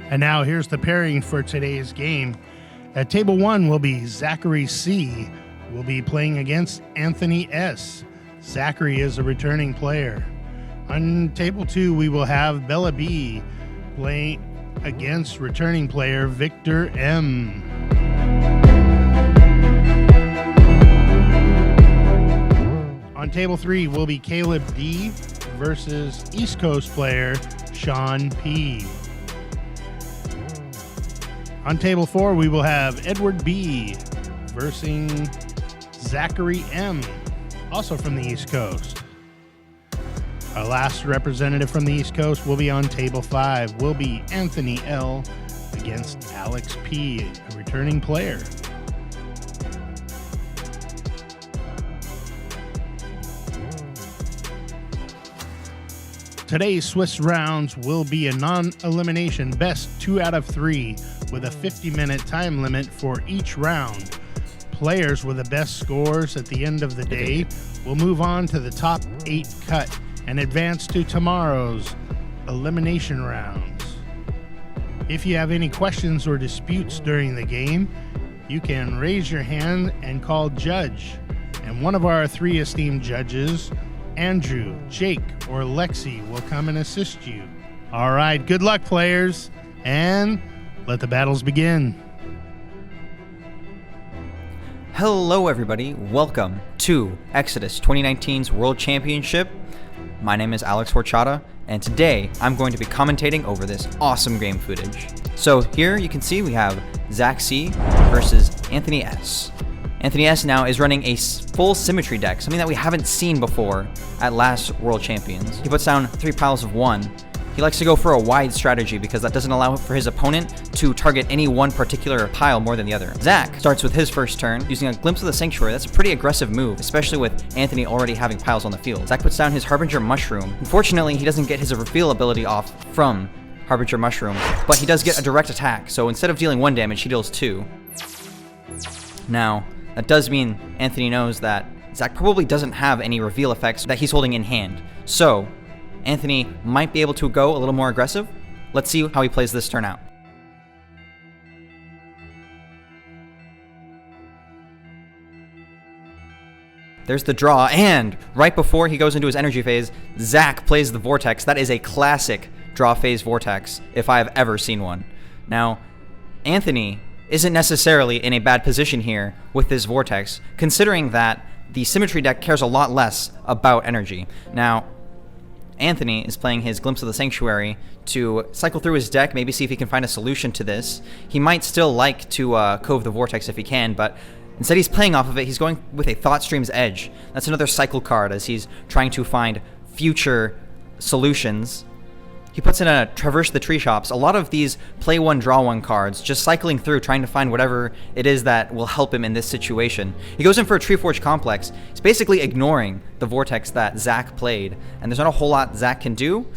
And now here's the pairing for today's game. At table 1 will be Zachary C. will be playing against Anthony S. Zachary is a returning player. On table 2 we will have Bella B playing against returning player Victor M. On table 3 will be Caleb D versus East Coast player Sean P. On table 4, we will have Edward B versus Zachary M, also from the East Coast. Our last representative from the East Coast will be on table 5, will be Anthony L against Alex P, a returning player. Today's Swiss rounds will be a non-elimination best 2 out of 3 with a 50-minute time limit for each round. Players with the best scores at the end of the day will move on to the top 8 cut and advance to tomorrow's elimination rounds. If you have any questions or disputes during the game, you can raise your hand and call Judge, and one of our 3 esteemed judges, Andrew, Jake, or Lexi, will come and assist you. All right, good luck, players, and let the battles begin. Hello, everybody. Welcome to Exodus 2019's World Championship. My name is Alex Horchata, and today I'm going to be commentating over this awesome game footage. So here you can see we have Zach C versus Anthony S. Anthony S now is running a full symmetry deck, something that we haven't seen before at last World Champions. He puts down 3 piles of 1. He likes to go for a wide strategy because that doesn't allow for his opponent to target any one particular pile more than the other. Zach starts with his first turn using a Glimpse of the Sanctuary. That's a pretty aggressive move, especially with Anthony already having piles on the field. Zach puts down his Harbinger Mushroom. Unfortunately, he doesn't get his reveal ability off from Harbinger Mushroom, but he does get a direct attack, so instead of dealing 1 damage, he deals 2. Now, that does mean Anthony knows that Zach probably doesn't have any reveal effects that he's holding in hand. So, Anthony might be able to go a little more aggressive. Let's see how he plays this turn out. There's the draw, and right before he goes into his energy phase, Zach plays the Vortex. That is a classic draw phase Vortex, if I've ever seen one. Now, Anthony isn't necessarily in a bad position here with this Vortex, considering that the Symmetry deck cares a lot less about energy. Now, Anthony is playing his Glimpse of the Sanctuary to cycle through his deck, maybe see if he can find a solution to this. He might still like to Cove the Vortex if he can, but instead he's playing off of it. He's going with a Thought Stream's Edge. That's another cycle card as he's trying to find future solutions. He puts in a Traverse the Tree Shops. A lot of these play 1, draw 1 cards, just cycling through, trying to find whatever it is that will help him in this situation. He goes in for a Treeforge Complex. He's basically ignoring the Vortex that Zach played, and there's not a whole lot Zach can do.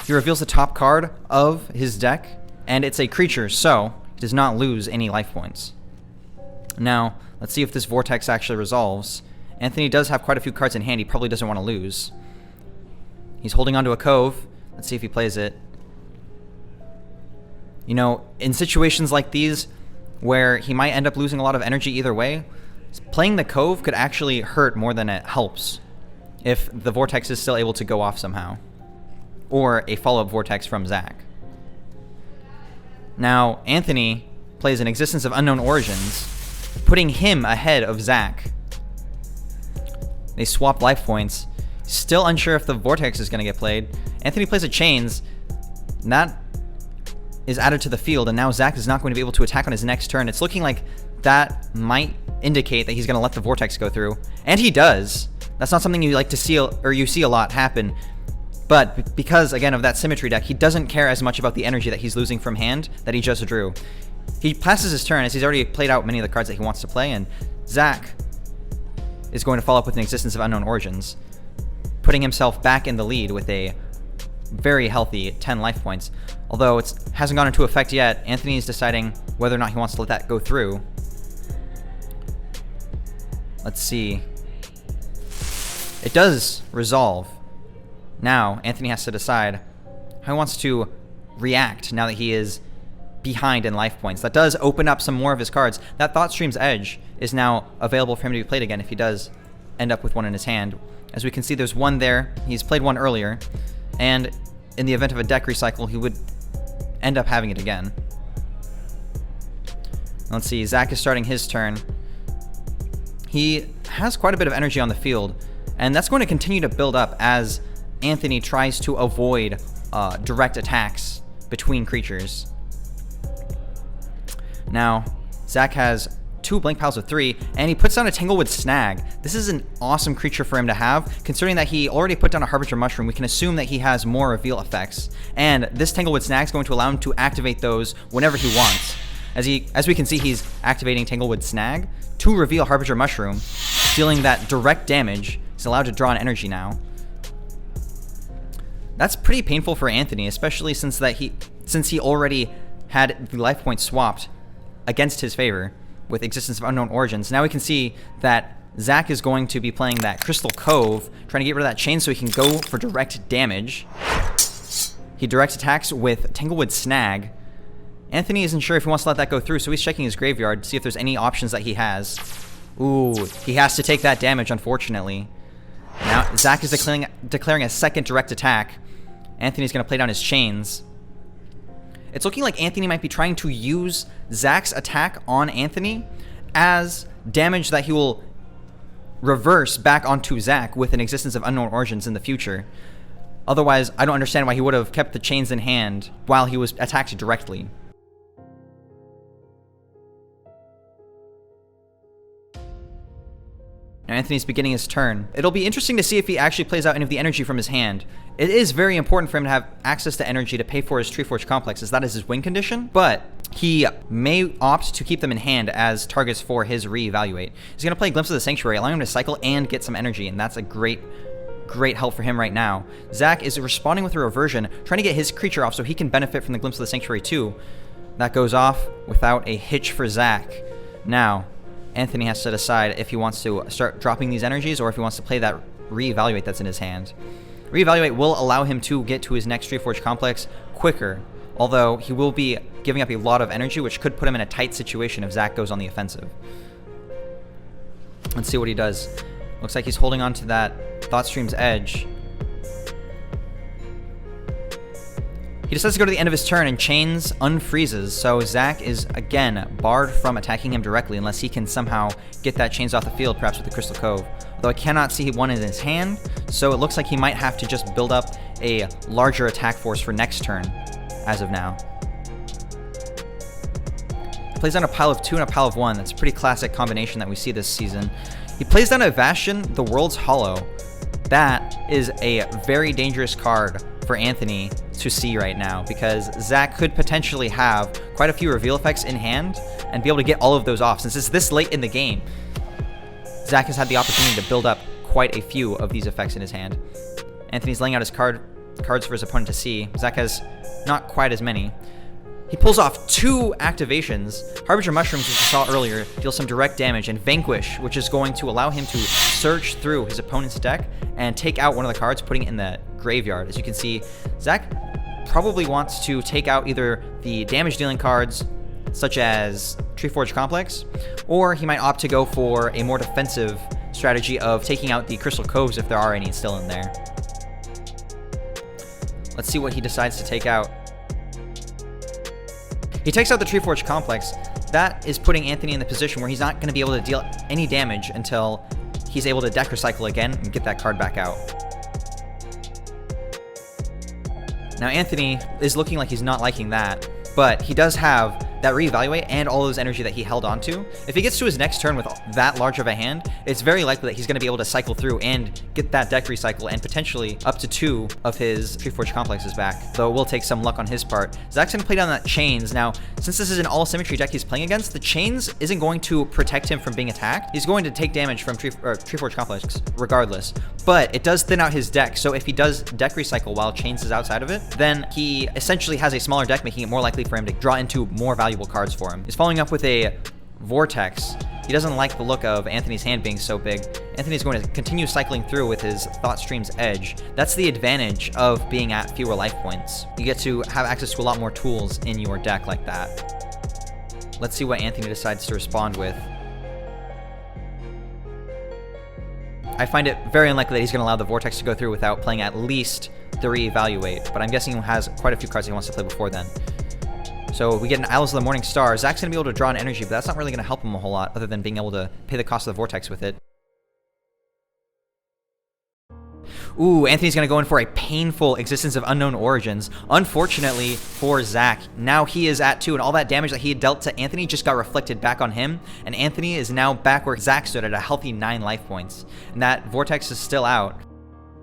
He reveals the top card of his deck, and it's a creature, so he does not lose any life points. Now, let's see if this Vortex actually resolves. Anthony does have quite a few cards in hand he probably doesn't want to lose. He's holding onto a Cove. Let's see if he plays it. You know, in situations like these, where he might end up losing a lot of energy either way, playing the Cove could actually hurt more than it helps if the Vortex is still able to go off somehow. Or a follow-up Vortex from Zach. Now, Anthony plays an Existence of Unknown Origins, putting him ahead of Zach. They swap life points. Still unsure if the Vortex is going to get played. Anthony plays a Chains, and that is added to the field, and now Zach is not going to be able to attack on his next turn. It's looking like that might indicate that he's going to let the Vortex go through, and he does. That's not something you like to see, or you see a lot happen, but because, again, of that Symmetry deck, he doesn't care as much about the energy that he's losing from hand that he just drew. He passes his turn as he's already played out many of the cards that he wants to play, and Zach is going to follow up with an Existence of Unknown Origins, putting himself back in the lead with a very healthy 10 life points. Although it hasn't gone into effect yet, Anthony is deciding whether or not he wants to let that go through. Let's see. It does resolve. Now, Anthony has to decide how he wants to react now that he is behind in life points. That does open up some more of his cards. That Thoughtstream's Edge is now available for him to be played again if he does end up with one in his hand. As we can see, there's one there. He's played one earlier, and in the event of a deck recycle, he would end up having it again. Let's see, Zach is starting his turn. He has quite a bit of energy on the field, and that's going to continue to build up as Anthony tries to avoid direct attacks between creatures. Now, Zach has 2 Blink Piles of 3, and he puts down a Tanglewood Snag. This is an awesome creature for him to have, considering that he already put down a Harbinger Mushroom. We can assume that he has more reveal effects, and this Tanglewood Snag is going to allow him to activate those whenever he wants. As we can see, he's activating Tanglewood Snag to reveal Harbinger Mushroom, dealing that direct damage. He's allowed to draw an energy now. That's pretty painful for Anthony, especially since he already had the life points swapped against his favor with Existence of Unknown Origins. Now we can see that Zach is going to be playing that Crystal Cove, trying to get rid of that chain so he can go for direct damage. He direct attacks with Tanglewood Snag. Anthony isn't sure if he wants to let that go through, so he's checking his graveyard to see if there's any options that he has. Ooh, he has to take that damage, unfortunately. Now Zach is declaring a second direct attack. Anthony's going to play down his chains. It's looking like Anthony might be trying to use Zach's attack on Anthony as damage that he will reverse back onto Zach with an Existence of Unknown Origins in the future. Otherwise, I don't understand why he would have kept the chains in hand while he was attacked directly. Now Anthony's beginning his turn. It'll be interesting to see if he actually plays out any of the energy from his hand. It is very important for him to have access to energy to pay for his Treeforge Complex, as that is his win condition, but he may opt to keep them in hand as targets for his reevaluate. He's going to play Glimpse of the Sanctuary, allowing him to cycle and get some energy, and that's a great help for him right now. Zach is responding with a reversion, trying to get his creature off so he can benefit from the Glimpse of the Sanctuary too. That goes off without a hitch for Zach. Now, Anthony has to decide if he wants to start dropping these energies or if he wants to play that reevaluate that's in his hand. Reevaluate will allow him to get to his next Treeforge Complex quicker, although he will be giving up a lot of energy, which could put him in a tight situation if Zach goes on the offensive. Let's see what he does. Looks like he's holding on to that Thoughtstream's Edge. He decides to go to the end of his turn and chains unfreezes, so Zach is again barred from attacking him directly unless he can somehow get that chains off the field, perhaps with the Crystal Cove. Although I cannot see one in his hand, so it looks like he might have to just build up a larger attack force for next turn, as of now. He plays down a pile of 2 and a pile of 1. That's a pretty classic combination that we see this season. He plays down a Bastion, the World's Hollow. That is a very dangerous card for Anthony to see right now, because Zach could potentially have quite a few reveal effects in hand and be able to get all of those off. Since it's this late in the game, Zach has had the opportunity to build up quite a few of these effects in his hand. Anthony's laying out his cards for his opponent to see. Zach has not quite as many. He pulls off 2 activations. Harbinger Mushrooms, which we saw earlier, deals some direct damage, and Vanquish, which is going to allow him to search through his opponent's deck and take out one of the cards, putting it in the graveyard. As you can see, Zach probably wants to take out either the damage-dealing cards, such as Treeforge Complex, or he might opt to go for a more defensive strategy of taking out the Crystal Coves if there are any still in there. Let's see what he decides to take out. He takes out the Treeforge Complex. That is putting Anthony in the position where he's not going to be able to deal any damage until he's able to deck recycle again and get that card back out. Now Anthony is looking like he's not liking that, but he does have that reevaluate and all those energy that he held onto. If he gets to his next turn with that large of a hand, it's very likely that he's going to be able to cycle through and get that deck recycle and potentially up to 2 of his Treeforge Complexes back, though it will take some luck on his part. Zach's going to play down that Chains. Now, since this is an All Symmetry deck he's playing against, the Chains isn't going to protect him from being attacked. He's going to take damage from Treeforge Complex regardless, but it does thin out his deck, so if he does deck recycle while Chains is outside of it, then he essentially has a smaller deck, making it more likely for him to draw into more valuable cards for him. He's following up with a Vortex. He doesn't like the look of Anthony's hand being so big. Anthony's going to continue cycling through with his Thought Stream's Edge. That's the advantage of being at fewer life points. You get to have access to a lot more tools in your deck like that. Let's see what Anthony decides to respond with. I find it very unlikely that he's going to allow the Vortex to go through without playing at least the Reevaluate, but I'm guessing he has quite a few cards he wants to play before then. So we get an Owls of the Morning Star. Zach's going to be able to draw an energy, but that's not really going to help him a whole lot other than being able to pay the cost of the Vortex with it. Ooh, Anthony's going to go in for a painful Existence of Unknown Origins. Unfortunately for Zach, now he is at 2, and all that damage that he had dealt to Anthony just got reflected back on him, and Anthony is now back where Zach stood at a healthy 9 life points. And that Vortex is still out.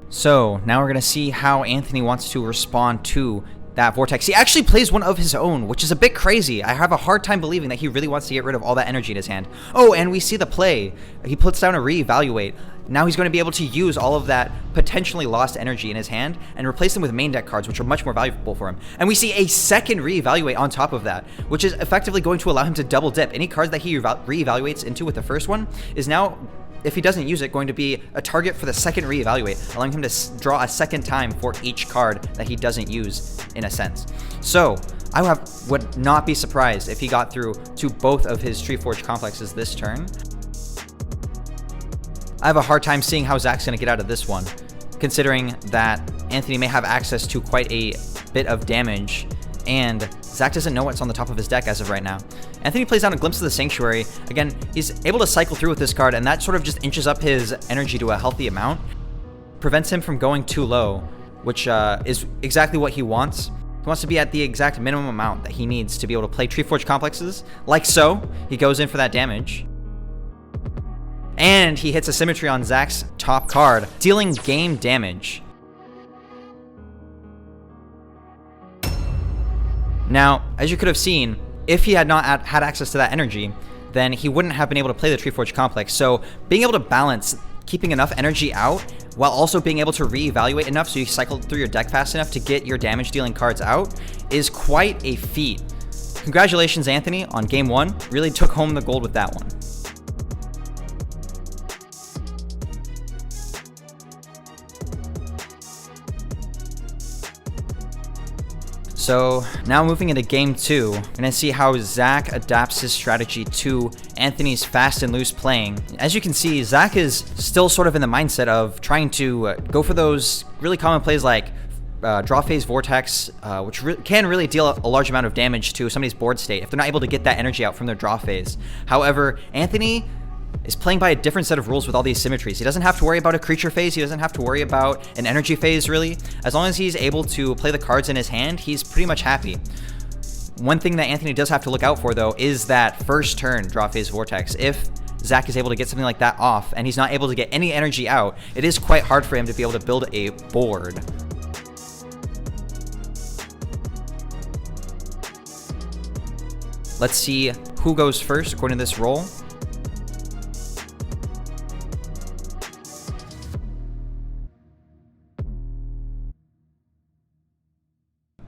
So now we're going to see how Anthony wants to respond to that Vortex. He actually plays one of his own, which is a bit crazy. I have a hard time believing that he really wants to get rid of all that energy in his hand. Oh, and we see the play. He puts down a Reevaluate. Now he's going to be able to use all of that potentially lost energy in his hand and replace them with main deck cards, which are much more valuable for him. And we see a second Reevaluate on top of that, which is effectively going to allow him to double dip. Any cards that he reevaluates into with the first one is now, if he doesn't use it, going to be a target for the second Reevaluate, allowing him to draw a second time for each card that he doesn't use, in a sense. So I would not be surprised if he got through to both of his Treeforge complexes this turn. I have a hard time seeing how Zach's going to get out of this one, considering that Anthony may have access to quite a bit of damage, and Zach doesn't know what's on the top of his deck as of right now. Anthony plays down a Glimpse of the Sanctuary. Again, he's able to cycle through with this card, and that sort of just inches up his energy to a healthy amount. Prevents him from going too low, which is exactly what he wants. He wants to be at the exact minimum amount that he needs to be able to play Treeforge complexes. Like so, he goes in for that damage. And he hits a Symmetry on Zach's top card, dealing game damage. Now, as you could have seen, if he had not had access to that energy, then he wouldn't have been able to play the Treeforge complex. So being able to balance keeping enough energy out while also being able to reevaluate enough so you cycle through your deck fast enough to get your damage dealing cards out is quite a feat. Congratulations, Anthony, on game 1. Really took home the gold with that one. So now moving into game 2, we're gonna see how Zach adapts his strategy to Anthony's fast and loose playing. As you can see, Zach is still sort of in the mindset of trying to go for those really common plays like draw phase Vortex, which can really deal a large amount of damage to somebody's board state if they're not able to get that energy out from their draw phase. However, Anthony is playing by a different set of rules with all these symmetries. He doesn't have to worry about a creature phase. He doesn't have to worry about an energy phase, really. As long as he's able to play the cards in his hand, he's pretty much happy. One thing that Anthony does have to look out for, though, is that first turn draw phase Vortex. If Zach is able to get something like that off and he's not able to get any energy out, it is quite hard for him to be able to build a board. Let's see who goes first according to this roll.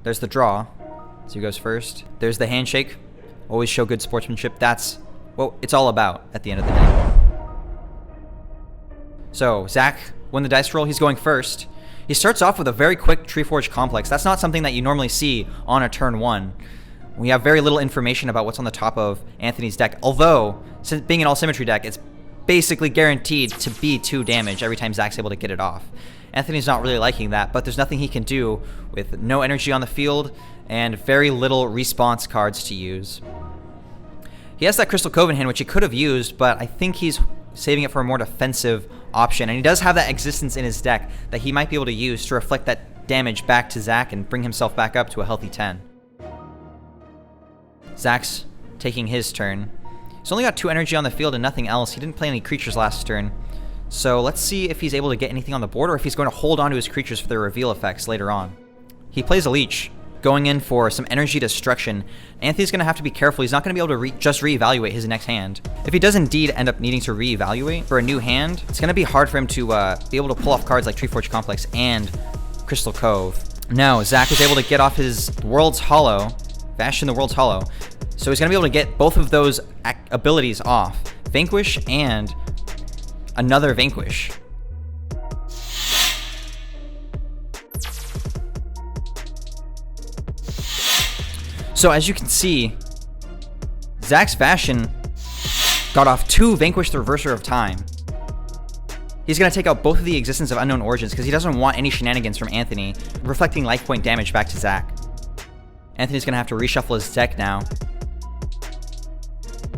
There's the draw, so he goes first. There's the handshake. Always show good sportsmanship. That's what it's all about at the end of the day. So Zach won the dice roll. He's going first. He starts off with a very quick Treeforge complex. That's not something that you normally see on a turn 1. We have very little information about what's on the top of Anthony's deck. Although, since being an All Symmetry deck, it's basically guaranteed to be 2 damage every time Zach's able to get it off. Anthony's not really liking that, but there's nothing he can do with no energy on the field and very little response cards to use. He has that Crystal Cove in hand, which he could have used, but I think he's saving it for a more defensive option. And he does have that existence in his deck that he might be able to use to reflect that damage back to Zach and bring himself back up to a healthy 10. Zach's taking his turn. He's only got 2 energy on the field and nothing else. He didn't play any creatures last turn. So let's see if he's able to get anything on the board or if he's going to hold on to his creatures for their reveal effects later on. He plays a Leech, going in for some energy destruction. Anthony's going to have to be careful. He's not going to be able to just reevaluate his next hand. If he does indeed end up needing to reevaluate for a new hand, it's going to be hard for him to be able to pull off cards like Treeforge Complex and Crystal Cove. Now, Zach is able to get off his World's Hollow Fashion the World's Hollow. So he's going to be able to get both of those abilities off. Vanquish and another Vanquish. So as you can see, Zach's Fashion got off 2 Vanquish the Reverser of Time. He's going to take out both of the Existence of Unknown Origins because he doesn't want any shenanigans from Anthony, reflecting life point damage back to Zach. Anthony's going to have to reshuffle his deck now.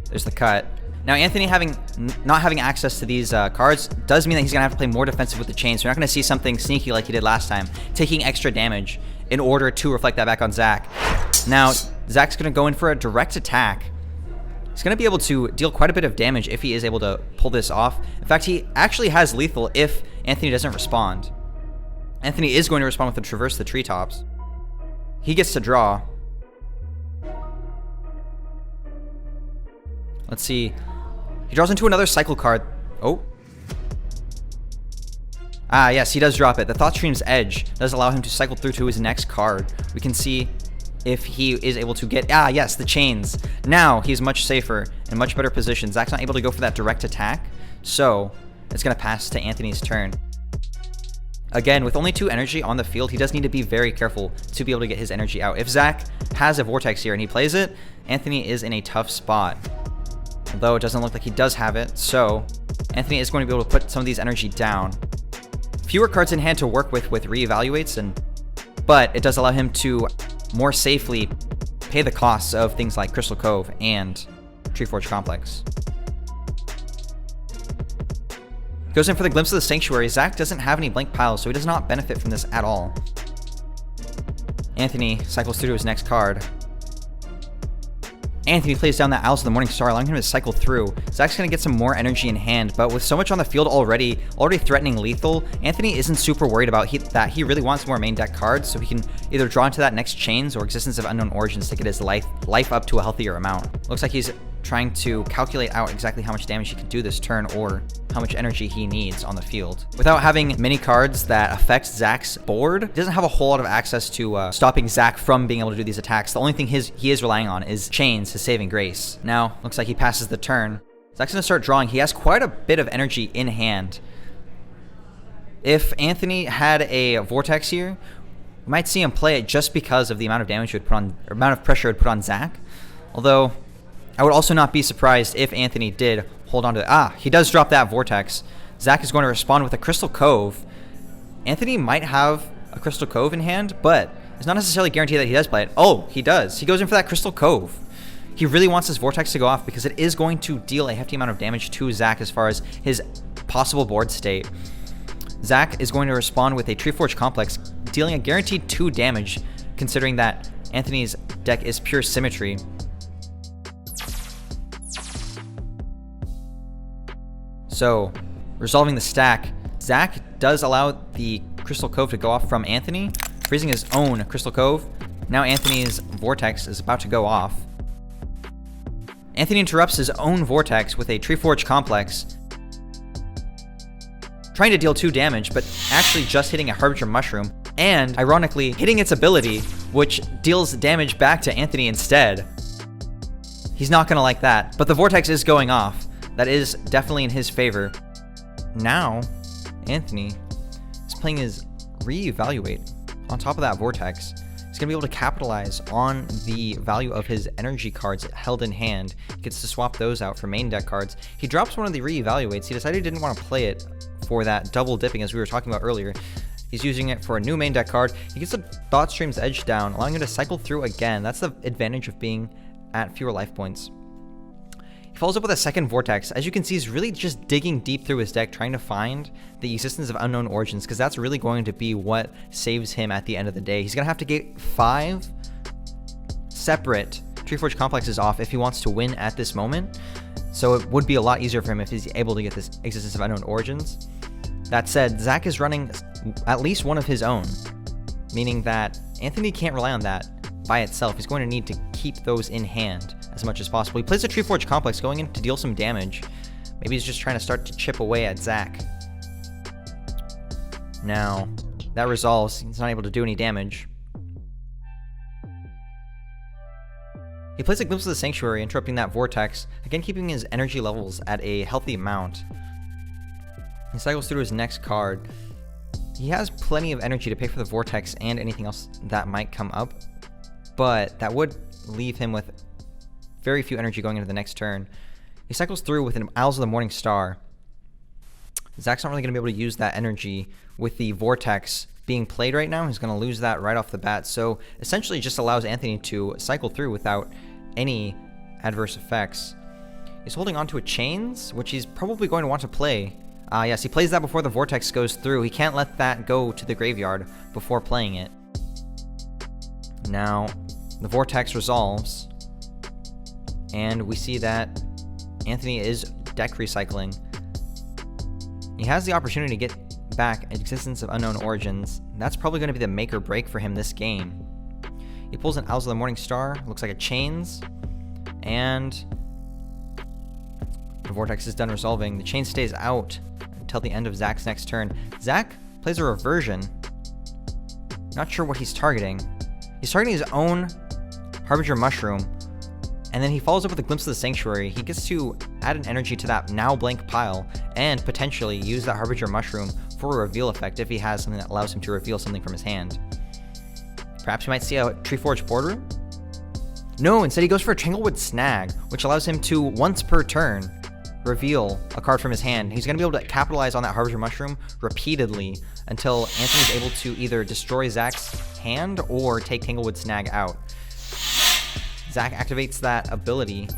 There's the cut. Now, Anthony not having access to these cards does mean that he's going to have to play more defensive with the chain, so you're not going to see something sneaky like he did last time, taking extra damage in order to reflect that back on Zach. Now, Zach's going to go in for a direct attack. He's going to be able to deal quite a bit of damage if he is able to pull this off. In fact, he actually has lethal if Anthony doesn't respond. Anthony is going to respond with the Traverse the Treetops. He gets to draw. Let's see. He draws into another cycle card. Oh. Ah, yes, he does drop it. The Thoughtstream's Edge does allow him to cycle through to his next card. We can see if he is able to get... Ah, yes, the chains. Now he's much safer and much better position. Zach's not able to go for that direct attack, so it's going to pass to Anthony's turn. Again, with only 2 energy on the field, he does need to be very careful to be able to get his energy out. If Zach has a Vortex here and he plays it, Anthony is in a tough spot. Although it doesn't look like he does have it, so Anthony is going to be able to put some of these energy down. Fewer cards in hand to work with reevaluates, but it does allow him to more safely pay the costs of things like Crystal Cove and Treeforge Complex. Goes in for the Glimpse of the Sanctuary. Zach doesn't have any blank piles, so he does not benefit from this at all. Anthony cycles through to his next card. Anthony plays down that Owls of the Morning Star, allowing him to cycle through. Zach's going to get some more energy in hand, but with so much on the field already threatening lethal, Anthony isn't super worried about that. He really wants more main deck cards, so he can either draw into that next Chains or Existence of Unknown Origins to get his life up to a healthier amount. Looks like he's trying to calculate out exactly how much damage he can do this turn or how much energy he needs on the field. Without having many cards that affect Zach's board, he doesn't have a whole lot of access to stopping Zach from being able to do these attacks. The only thing he is relying on is Chains, his saving grace. Now, looks like he passes the turn. Zach's going to start drawing. He has quite a bit of energy in hand. If Anthony had a Vortex here, we might see him play it just because of the amount of damage it would put on, or amount of pressure it would put on Zach. Although, I would also not be surprised if Anthony did hold on to it. Ah, he does drop that Vortex. Zach is going to respond with a Crystal Cove. Anthony might have a Crystal Cove in hand, but it's not necessarily guaranteed that he does play it. Oh, he does. He goes in for that Crystal Cove. He really wants his Vortex to go off because it is going to deal a hefty amount of damage to Zach as far as his possible board state. Zach is going to respond with a Treeforge Complex, dealing a guaranteed 2 damage, considering that Anthony's deck is pure Symmetry. So, resolving the stack, Zach does allow the Crystal Cove to go off from Anthony, freezing his own Crystal Cove. Now Anthony's Vortex is about to go off. Anthony interrupts his own Vortex with a Treeforge Complex, trying to deal 2 damage, but actually just hitting a Harbinger Mushroom, and ironically hitting its ability, which deals damage back to Anthony instead. He's not going to like that, but the Vortex is going off. That is definitely in his favor. Now, Anthony is playing his Reevaluate on top of that Vortex. He's going to be able to capitalize on the value of his energy cards held in hand. He gets to swap those out for main deck cards. He drops one of the Reevaluates. He decided he didn't want to play it for that double dipping as we were talking about earlier. He's using it for a new main deck card. He gets the Thoughtstream's Edge down, allowing him to cycle through again. That's the advantage of being at fewer life points. He follows up with a second Vortex. As you can see, he's really just digging deep through his deck, trying to find the Existence of Unknown Origins, because that's really going to be what saves him at the end of the day. He's going to have to get 5 separate Treeforge Complexes off if he wants to win at this moment. So it would be a lot easier for him if he's able to get this Existence of Unknown Origins. That said, Zach is running at least one of his own, meaning that Anthony can't rely on that by itself. He's going to need to keep those in hand as much as possible. He plays a Treeforge Complex, going in to deal some damage. Maybe he's just trying to start to chip away at Zach. Now, that resolves. He's not able to do any damage. He plays a Glimpse of the Sanctuary, interrupting that Vortex, again keeping his energy levels at a healthy amount. He cycles through his next card. He has plenty of energy to pay for the Vortex and anything else that might come up, but that would leave him with very few energy going into the next turn. He cycles through with an Owls of the Morning Star. Zach's not really going to be able to use that energy with the Vortex being played right now. He's going to lose that right off the bat, so essentially it just allows Anthony to cycle through without any adverse effects. He's holding on to a Chains, which he's probably going to want to play. Yes, he plays that before the Vortex goes through. He can't let that go to the graveyard before playing it. Now, the Vortex resolves, and we see that Anthony is deck recycling. He has the opportunity to get back Existence of Unknown Origins. That's probably going to be the make or break for him this game. He pulls an Owls of the Morning Star, looks like a Chains, and the Vortex is done resolving. The Chain stays out until the end of Zach's next turn. Zach plays a Reversion. Not sure what he's targeting. He's targeting his own Harbinger Mushroom, and then he follows up with a Glimpse of the Sanctuary. He gets to add an energy to that now blank pile and potentially use that Harbinger Mushroom for a reveal effect if he has something that allows him to reveal something from his hand. Perhaps we might see a Treeforge Boardroom? No, instead he goes for a Tanglewood Snag, which allows him to, once per turn, reveal a card from his hand. He's going to be able to capitalize on that Harbinger Mushroom repeatedly until Anthony's able to either destroy Zach's hand or take Tanglewood Snag out. Zach activates that ability,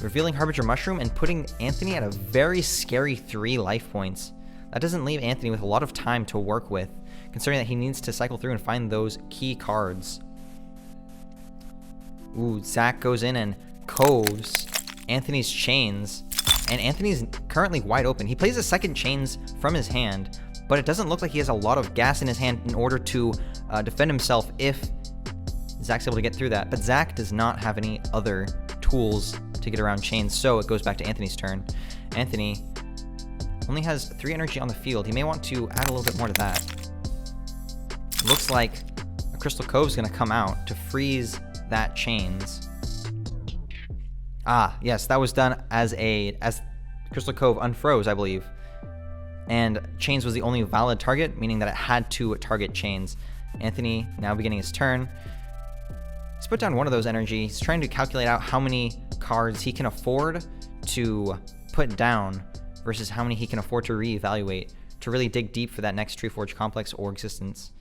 revealing Harbinger Mushroom and putting Anthony at a very scary 3 life points. That doesn't leave Anthony with a lot of time to work with, considering that he needs to cycle through and find those key cards. Ooh, Zach goes in and coves Anthony's Chains, and Anthony's currently wide open. He plays a second Chains from his hand, but it doesn't look like he has a lot of gas in his hand in order to defend himself if Zach's able to get through that. But Zach does not have any other tools to get around Chains, so it goes back to Anthony's turn. Anthony only has 3 energy on the field. He may want to add a little bit more to that. It looks like a Crystal Cove is going to come out to freeze that Chains. Ah, yes, that was done as Crystal Cove unfroze, I believe. And Chains was the only valid target, meaning that it had to target Chains. Anthony, now beginning his turn, he's put down one of those energy. He's trying to calculate out how many cards he can afford to put down versus how many he can afford to reevaluate to really dig deep for that next Treeforge Complex or Existence.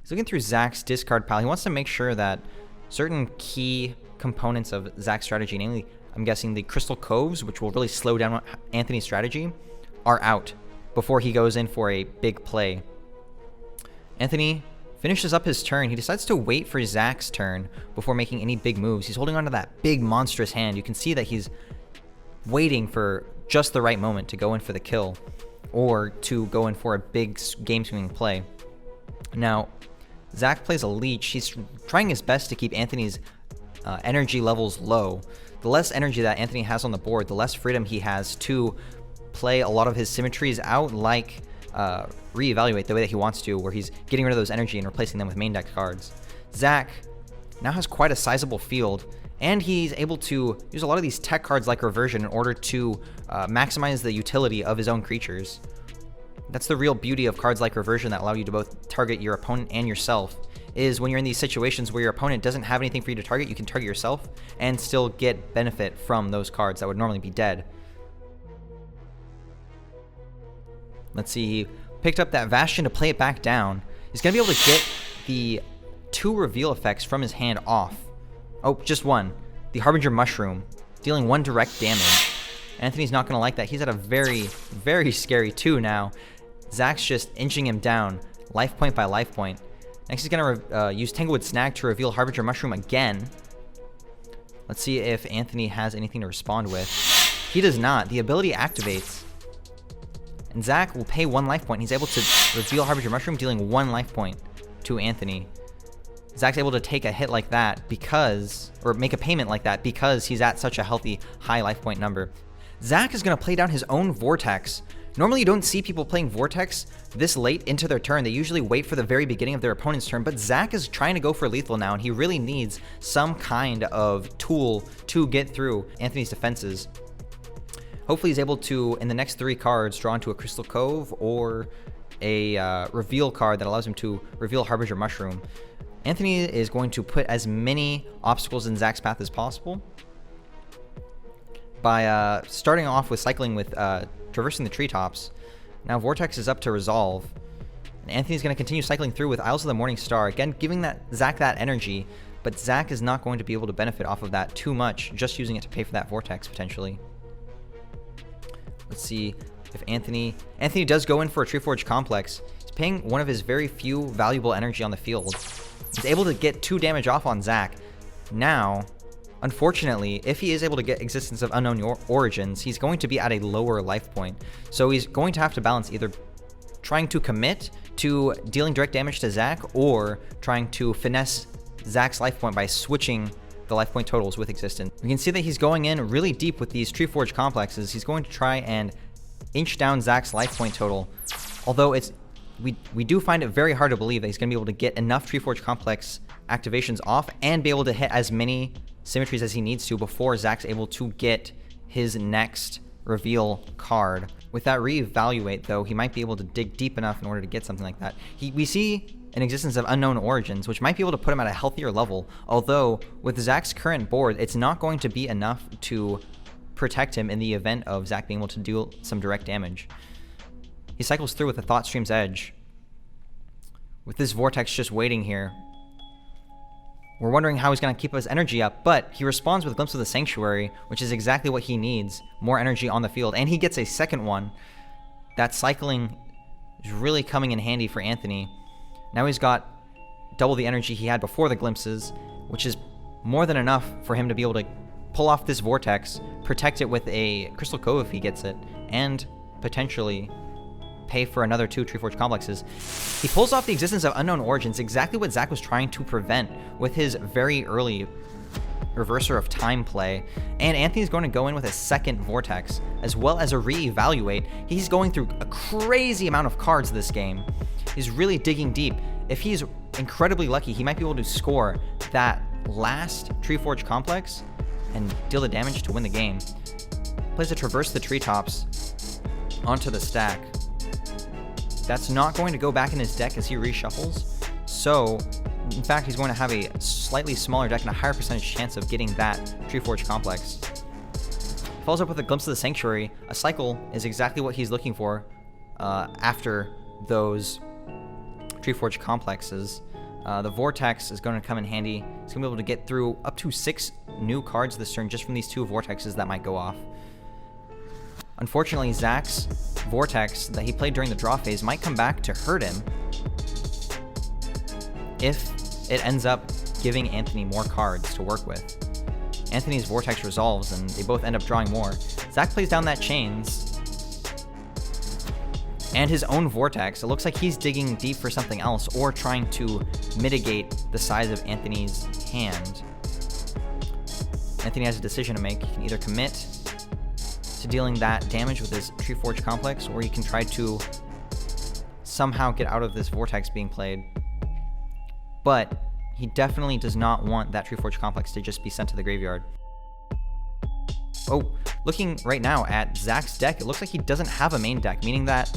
He's looking through Zach's discard pile. He wants to make sure that certain key components of Zach's strategy, namely, I'm guessing the Crystal Coves, which will really slow down Anthony's strategy, are out before he goes in for a big play. Anthony finishes up his turn. He decides to wait for Zach's turn before making any big moves. He's holding onto that big monstrous hand. You can see that he's waiting for just the right moment to go in for the kill or to go in for a big game-swinging play. Now, Zach plays a Leech. He's trying his best to keep Anthony's energy levels low. The less energy that Anthony has on the board, the less freedom he has to play a lot of his symmetries out, like reevaluate the way that he wants to, where he's getting rid of those energy and replacing them with main deck cards. Zach now has quite a sizable field, and he's able to use a lot of these tech cards like Reversion in order to maximize the utility of his own creatures. That's the real beauty of cards like Reversion that allow you to both target your opponent and yourself, is when you're in these situations where your opponent doesn't have anything for you to target, you can target yourself and still get benefit from those cards that would normally be dead. Let's see, he picked up that Bastion to play it back down. He's going to be able to get the 2 reveal effects from his hand off. Oh, just one. The Harbinger Mushroom, dealing 1 direct damage. Anthony's not going to like that. He's at a very, very scary 2 now. Zach's just inching him down, life point by life point. Next, he's going to use Tanglewood Snag to reveal Harbinger Mushroom again. Let's see if Anthony has anything to respond with. He does not. The ability activates, and Zach will pay 1 life point. He's able to reveal Harbinger Mushroom, dealing 1 life point to Anthony. Zach's able to take a hit like that because, or make a payment like that because he's at such a healthy high life point number. Zach is going to play down his own Vortex, Normally you don't see people playing Vortex this late into their turn. They usually wait for the very beginning of their opponent's turn, but Zach is trying to go for lethal now, and he really needs some kind of tool to get through Anthony's defenses. Hopefully he's able to, in the next 3 cards, draw into a Crystal Cove or a reveal card that allows him to reveal Harbinger Mushroom. Anthony is going to put as many obstacles in Zach's path as possible by starting off with cycling with traversing the treetops. Now Vortex is up to resolve, and Anthony's going to continue cycling through with Isles of the Morning Star, again giving Zach that energy, but Zach is not going to be able to benefit off of that too much, just using it to pay for that Vortex potentially. Let's see if Anthony does go in for a Treeforge Complex. He's paying one of his very few valuable energy on the field. He's able to get 2 damage off on Zach. Now, unfortunately, if he is able to get Existence of Unknown Origins, he's going to be at a lower life point. So he's going to have to balance either trying to commit to dealing direct damage to Zach or trying to finesse Zach's life point by switching the life point totals with Existence. We can see that he's going in really deep with these Treeforge Complexes. He's going to try and inch down Zach's life point total, although we do find it very hard to believe that he's going to be able to get enough Treeforge Complex activations off and be able to hit as many symmetries as he needs to before Zach's able to get his next reveal card. With that reevaluate, though, he might be able to dig deep enough in order to get something like that. We see an Existence of Unknown Origins, which might be able to put him at a healthier level, although with Zach's current board, it's not going to be enough to protect him in the event of Zach being able to deal some direct damage. He cycles through with the Thought Stream's Edge. With this Vortex just waiting here, we're wondering how he's going to keep his energy up, but he responds with Glimpse of the Sanctuary, which is exactly what he needs, more energy on the field, and he gets a second one. That cycling is really coming in handy for Anthony. Now he's got double the energy he had before the Glimpses, which is more than enough for him to be able to pull off this Vortex, protect it with a Crystal Cove if he gets it, and potentially pay for another 2 Treeforge Complexes. He pulls off the Existence of Unknown Origins, exactly what Zach was trying to prevent with his very early Reverser of Time play, and Anthony's going to go in with a second Vortex, as well as a reevaluate. He's going through a crazy amount of cards this game. He's really digging deep. If he's incredibly lucky, he might be able to score that last Treeforge Complex and deal the damage to win the game. Plays a Traverse the Treetops onto the stack. That's not going to go back in his deck as he reshuffles. So, in fact, he's going to have a slightly smaller deck and a higher percentage chance of getting that Treeforge Complex. Follows up with a Glimpse of the Sanctuary. A cycle is exactly what he's looking for after those Treeforge Complexes. The Vortex is going to come in handy. He's going to be able to get through up to 6 new cards this turn just from these 2 Vortexes that might go off. Unfortunately, Zach's Vortex that he played during the draw phase might come back to hurt him if it ends up giving Anthony more cards to work with. Anthony's Vortex resolves and they both end up drawing more. Zach plays down that Chains and his own Vortex. It looks like he's digging deep for something else or trying to mitigate the size of Anthony's hand. Anthony has a decision to make. He can either commit to dealing that damage with his Treeforge Complex, or he can try to somehow get out of this Vortex being played. But he definitely does not want that Treeforge Complex to just be sent to the graveyard. Oh, looking right now at Zach's deck, it looks like he doesn't have a main deck, meaning that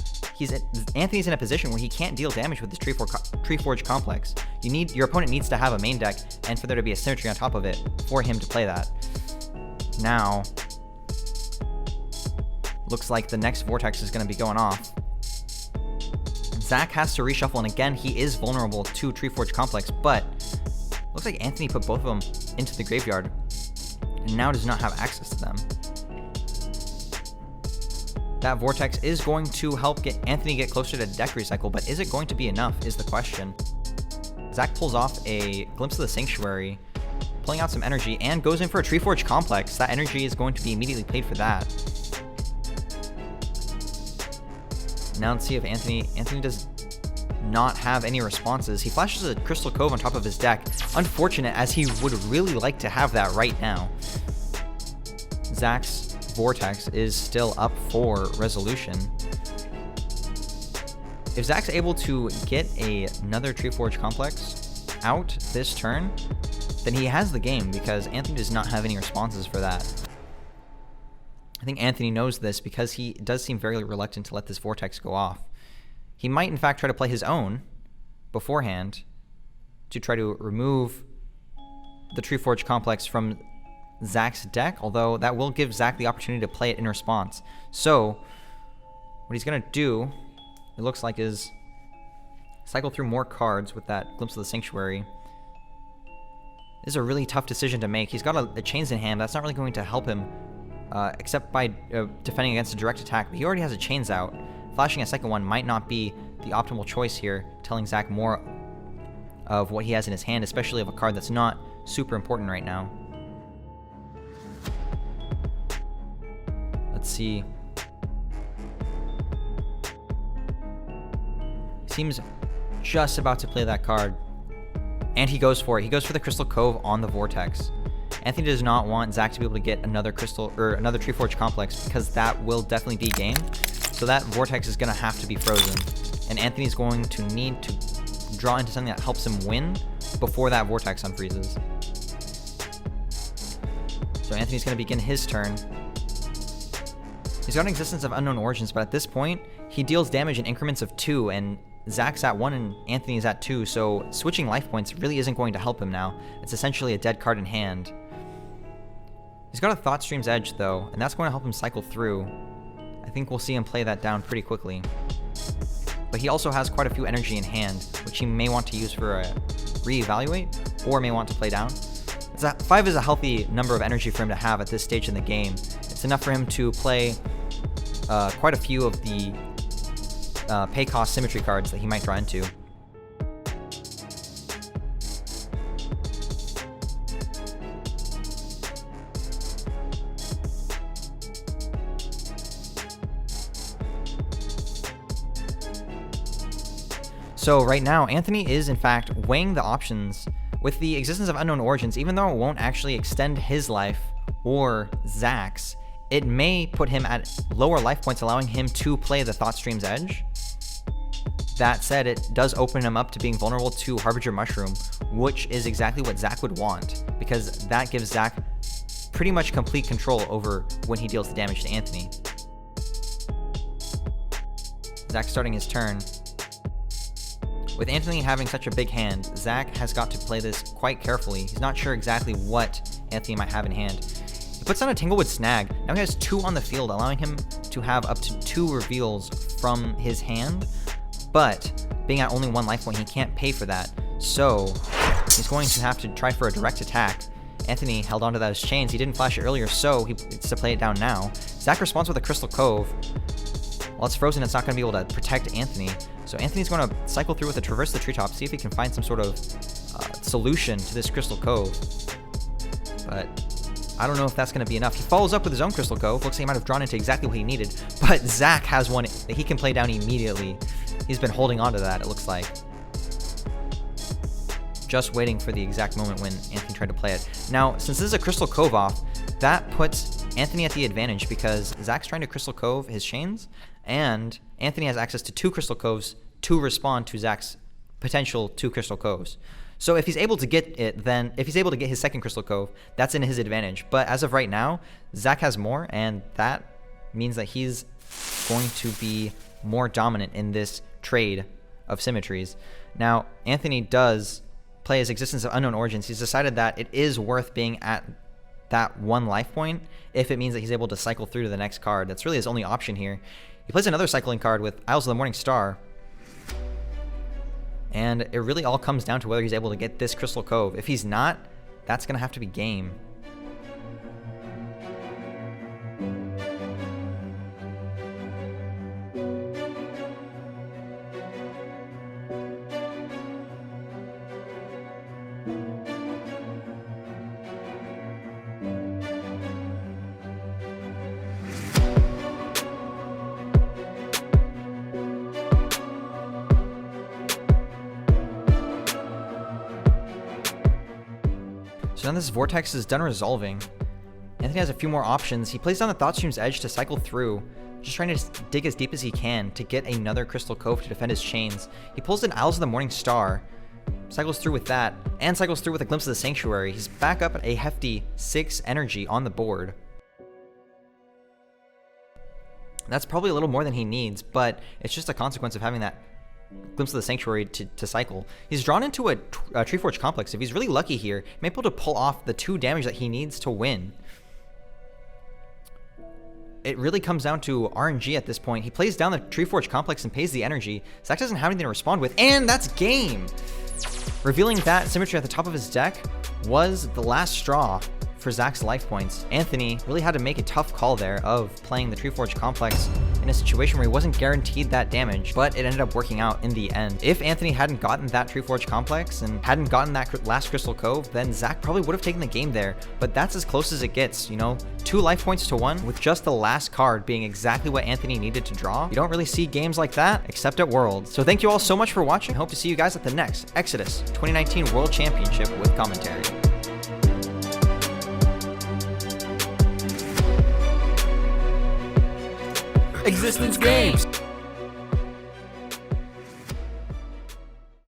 Anthony's in a position where he can't deal damage with this Treeforge Complex. Your opponent needs to have a main deck, and for there to be a symmetry on top of it for him to play that. Now, looks like the next Vortex is going to be going off. Zach has to reshuffle, and again, he is vulnerable to Treeforge Complex, but looks like Anthony put both of them into the graveyard and now does not have access to them. That Vortex is going to help Anthony get closer to deck recycle, but is it going to be enough is the question. Zach pulls off a Glimpse of the Sanctuary, pulling out some energy, and goes in for a Treeforge Complex. That energy is going to be immediately paid for that. Now let's see if Anthony does not have any responses. He flashes a Crystal Cove on top of his deck. Unfortunate, as he would really like to have that right now. Zach's Vortex is still up for resolution. if Zach's able to get another Treeforge Complex out this turn, then he has the game, because Anthony does not have any responses for that. I think Anthony knows this because he does seem very reluctant to let this Vortex go off. He might, in fact, try to play his own beforehand to try to remove the Treeforge Complex from Zach's deck, although that will give Zach the opportunity to play it in response. So what he's going to do, it looks like, is cycle through more cards with that Glimpse of the Sanctuary. This is a really tough decision to make. He's got the Chains in hand. That's not really going to help him, except by defending against a direct attack. But he already has a Chains out. Flashing a second one might not be the optimal choice here, telling Zach more of what he has in his hand, especially of a card that's not super important right now. Let's see. Seems just about to play that card. And he goes for it. He goes for the Crystal Cove on the Vortex. Anthony does not want Zach to be able to get another Crystal or another Treeforge Complex, because that will definitely be game. So that Vortex is going to have to be frozen. And Anthony's going to need to draw into something that helps him win before that Vortex unfreezes. So Anthony's going to begin his turn. He's got an Existence of Unknown Origins, but at this point, he deals damage in increments of 2, and Zach's at 1 and Anthony's at 2, so switching life points really isn't going to help him now. It's essentially a dead card in hand. He's got a Thoughtstream's Edge, though, and that's going to help him cycle through. I think we'll see him play that down pretty quickly. But he also has quite a few energy in hand, which he may want to use for a reevaluate, or may want to play down. 5 is a healthy number of energy for him to have at this stage in the game. It's enough for him to play quite a few of the pay cost symmetry cards that he might draw into. So right now, Anthony is in fact weighing the options with the Existence of Unknown Origins. Even though it won't actually extend his life or Zach's, it may put him at lower life points, allowing him to play the Thoughtstream's Edge. That said, it does open him up to being vulnerable to Harbinger Mushroom, which is exactly what Zach would want, because that gives Zach pretty much complete control over when he deals the damage to Anthony. Zach starting his turn. With Anthony having such a big hand, Zach has got to play this quite carefully. He's not sure exactly what Anthony might have in hand. He puts on a Tanglewood Snag. Now he has 2 on the field, allowing him to have up to 2 reveals from his hand, but being at only 1 life point, he can't pay for that. So he's going to have to try for a direct attack. Anthony held onto those chains. He didn't flash it earlier, so he gets to play it down now. Zach responds with a Crystal Cove. While it's frozen, it's not going to be able to protect Anthony. So Anthony's going to cycle through with a Traverse the Treetop, see if he can find some sort of solution to this Crystal Cove. But I don't know if that's going to be enough. He follows up with his own Crystal Cove. Looks like he might have drawn into exactly what he needed. But Zach has one that he can play down immediately. He's been holding on to that, it looks like. Just waiting for the exact moment when Anthony tried to play it. Now, since this is a Crystal Cove off, that puts Anthony at the advantage, because Zach's trying to Crystal Cove his chains, and Anthony has access to 2 Crystal Coves to respond to Zach's potential 2 Crystal Coves. So if he's able to get it, then if he's able to get his second Crystal Cove, that's in his advantage. But as of right now, Zach has more, and that means that he's going to be more dominant in this trade of symmetries. Now, Anthony does play his Existence of Unknown Origins. He's decided that it is worth being at that 1 life point if it means that he's able to cycle through to the next card. That's really his only option here. He plays another cycling card with Isles of the Morning Star. And it really all comes down to whether he's able to get this Crystal Cove. If he's not, that's going to have to be game. So now this Vortex is done resolving. Anthony has a few more options. He plays down the Thoughtstream's Edge to cycle through. just trying to dig as deep as he can to get another Crystal Cove to defend his chains. He pulls in Isles of the Morning Star, cycles through with that, and cycles through with a Glimpse of the Sanctuary. He's back up at a hefty 6 energy on the board. That's probably a little more than he needs, but it's just a consequence of having that Glimpse of the Sanctuary to cycle. He's drawn into a Treeforge Complex. If he's really lucky here, he may be able to pull off the 2 damage that he needs to win. It really comes down to RNG at this point. He plays down the Treeforge Complex and pays the energy. Zach doesn't have anything to respond with, and that's game! Revealing that Symmetry at the top of his deck was the last straw for Zach's life points. Anthony really had to make a tough call there of playing the Treeforge Complex in a situation where he wasn't guaranteed that damage, but it ended up working out in the end. If Anthony hadn't gotten that Treeforge Complex and hadn't gotten that last Crystal Cove, then Zach probably would have taken the game there, but that's as close as it gets, you know? 2 life points to 1, with just the last card being exactly what Anthony needed to draw. You don't really see games like that, except at Worlds. So thank you all so much for watching. Hope to see you guys at the next Exodus 2019 World Championship with commentary. Existence Games.